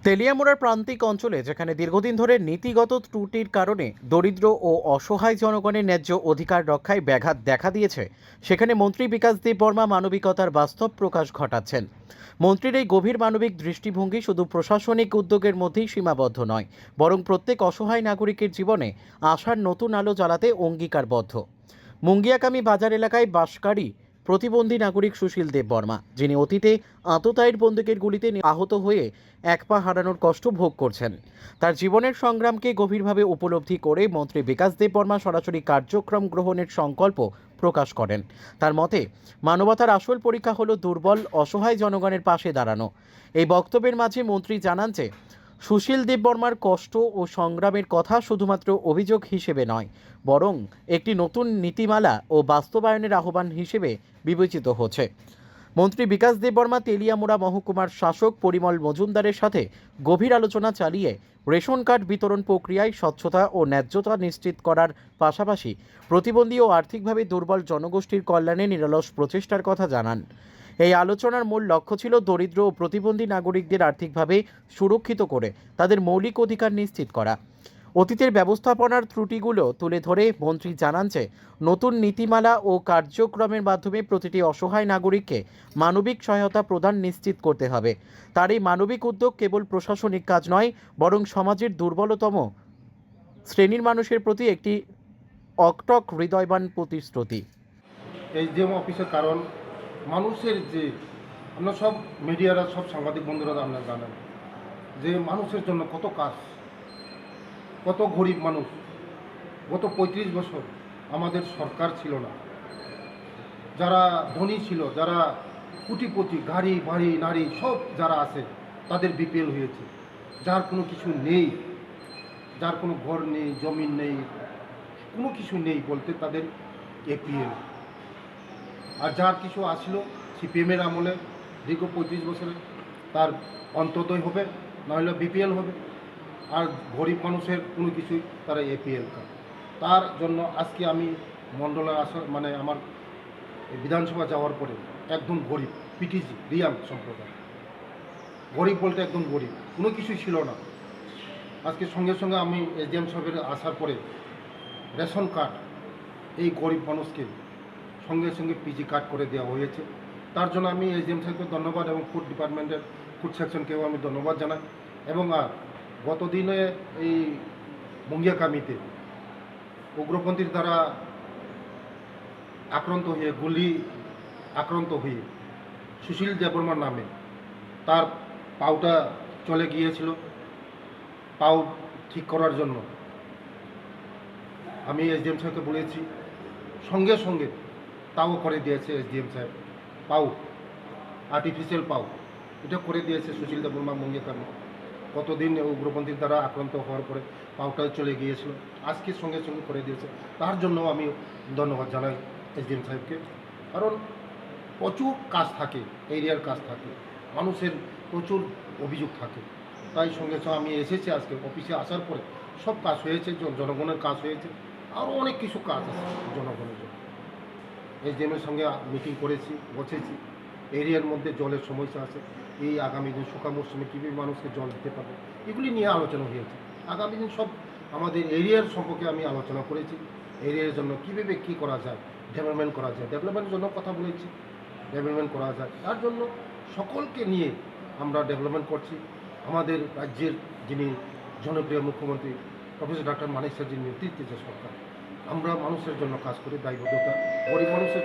তেলিয়ামুড়ার প্রান্তিক অঞ্চলে যেখানে দীর্ঘদিন ধরে নীতিগত ত্রুটির কারণে দরিদ্র ও অসহায় জনগণের ন্যায্য অধিকার রক্ষায় ব্যাঘাত দেখা দিয়েছে, সেখানে মন্ত্রী বিকাশ দেব বর্মা মানবিকতার বাস্তব প্রকাশ ঘটাচ্ছেন। মন্ত্রীর এই গভীর মানবিক দৃষ্টিভঙ্গি শুধু প্রশাসনিক উদ্যোগের মধ্যেই সীমাবদ্ধ নয়, বরং প্রত্যেক অসহায় নাগরিকের জীবনে আশার নতুন আলো জ্বালাতে অঙ্গীকারবদ্ধ। মুঙ্গিয়াকামী বাজার এলাকায় বাসকারী প্রতিবন্ধী নাগরিক সুশীল দেব বর্মা, যিনি অতীতে আততায়ীর বন্দুকের গুলিতে আহত হয়ে এক পা হারানোর কষ্ট ভোগ করছেন, তার জীবনের সংগ্রামকে গভীরভাবে উপলব্ধি করে মন্ত্রী বিকাশ দেব বর্মা সরাসরি কার্যক্রম গ্রহণের সংকল্প প্রকাশ করেন। তার মতে, মানবতার আসল পরীক্ষা হলো দুর্বল অসহায় জনগণের পাশে দাঁড়ানো। এই বক্তব্যের মাঝে মন্ত্রী জানান যে সুশীল দেব বর্মার কষ্ট ও সংগ্রামের কথা শুধুমাত্র অভিযোগ হিসেবে নয়, বরং একটি নতুন নীতিমালা ও বাস্তবায়নের আহ্বান হিসেবে বিবেচিত হচ্ছে। মন্ত্রী বিকাশ দেব বর্মা তেলিয়ামুড়া মহকুমার শাসক পরিমল মজুমদারের সাথে গভীর আলোচনা চালিয়ে রেশন কার্ড বিতরণ প্রক্রিয়ায় স্বচ্ছতা ও ন্যায্যতা নিশ্চিত করার পাশাপাশি প্রতিবন্ধী ও আর্থিকভাবে দুর্বল জনগোষ্ঠীর কল্যাণে নিরলস প্রচেষ্টার কথা জানান। এই আলোচনার মূল লক্ষ্য ছিল দরিদ্র ও প্রতিবন্ধী নাগরিকদের আর্থিকভাবে সুরক্ষিত করে তাদের মৌলিক অধিকার নিশ্চিত করা। অতীতের ব্যবস্থাপনার ত্রুটিগুলো তুলে ধরে মন্ত্রী জানান যে নতুন নীতিমালা ও কার্যক্রমের মাধ্যমে প্রতিটি অসহায় নাগরিককে মানবিক সহায়তা প্রদান নিশ্চিত করতে হবে। তার এই মানবিক উদ্যোগ কেবল প্রশাসনিক কাজ নয়, বরং সমাজের দুর্বলতম শ্রেণীর মানুষের প্রতি একটি অকটক হৃদয়বান প্রতিশ্রুতি। এই যে অফিসের কারণ মানুষের যে আমরা সব মিডিয়ারা সব সাংবাদিক বন্ধুরা আপনারা জানেন যে মানুষের জন্য কত কাজ, কত গরিব মানুষ। গত ৩৫ বছর আমাদের সরকার ছিল না, যারা ধনী ছিল, যারা কোটিপতি, গাড়ি বাড়ি নারী সব যারা আছে তাদের বিপিএল হয়েছে। যার কোনো কিছু নেই, যার কোনো ঘর নেই, জমিন নেই, কোনো কিছু নেই বলতে তাদের এপিএল। আর যার কিছু আসলো সিপিএমের আমলে দীর্ঘ ৩৫ বছরে তার অন্ততই হবে, নাহলে বিপিএল হবে। আর গরিব মানুষের কোনো কিছুই তারা এপিএল কার্ড। তার জন্য আজকে আমি মণ্ডলে আসা মানে আমার বিধানসভা যাওয়ার পরে একদম গরিব পিটিজি রিয়াং সম্প্রদায়, গরিব বলতে একদম গরিব, কোনো কিছুই ছিল না। আজকে সঙ্গে সঙ্গে আমি এসডিএম সাহেবের আসার পরে রেশন কার্ড এই গরিব মানুষকে সঙ্গে সঙ্গে পিজি কার্ড করে দেওয়া হয়েছে। তার জন্য আমি এসডিএম সাহেবকে ধন্যবাদ এবং ফুড ডিপার্টমেন্টের ফুড সেকশনকেও আমি ধন্যবাদ জানাই। এবং গত দিনে এই মুঙ্গিয়াকামিতে উগ্রপন্থীর দ্বারা আক্রান্ত হয়ে আক্রান্ত হয়ে সুশীল দেববর্মার নামে তার পাউটা চলে গিয়েছিল। পাউ ঠিক করার জন্য আমি এসডিএম সাহেবকে বলেছি, সঙ্গে সঙ্গে তাও করে দিয়েছে এসডিএম সাহেব। পাউ আর্টিফিশিয়াল পাউ এটা করে দিয়েছে সুশীল দেববর্মা মুঙ্গিয়াকামি। কতদিন উগ্রপন্থীর দ্বারা আক্রান্ত হওয়ার পরে পাউটা চলে গিয়েছিল, আজকে সঙ্গে সঙ্গে করে দিয়েছে। তার জন্য আমি ধন্যবাদ জানাই এসডিএম সাহেবকে। কারণ প্রচুর কাজ থাকে, এরিয়ার কাজ থাকে, মানুষের প্রচুর অভিযোগ থাকে। তাই সঙ্গে সঙ্গে আমি এসেছি, আজকে অফিসে আসার পরে সব কাজ হয়েছে, জনগণের কাজ হয়েছে, আরও অনেক কিছু কাজ আছে জনগণের জন্য। এসডিএমের সঙ্গে মিটিং করেছি, বসেছি। এরিয়ার মধ্যে জলের সমস্যা আছে, এই আগামী দিন শুকা মরশুমে কীভাবে মানুষকে জল দিতে পারবে এগুলি নিয়ে আলোচনা হয়েছে। আগামী দিন সব আমাদের এরিয়ার সম্পর্কে আমি আলোচনা করেছি। এরিয়ার জন্য কীভাবে কী করা যায়, ডেভেলপমেন্ট করা যায়, ডেভেলপমেন্টের জন্য কথা বলেছি, ডেভেলপমেন্ট করা যায়। তার জন্য সকলকে নিয়ে আমরা ডেভেলপমেন্ট করছি। আমাদের রাজ্যের যিনি জনপ্রিয় মুখ্যমন্ত্রী প্রফেসর ডক্টর মানিক স্যারজির নেতৃত্বে যে সরকার, আমরা মানুষের জন্য কাজ করি, দায়বদ্ধতা, গরিব মানুষের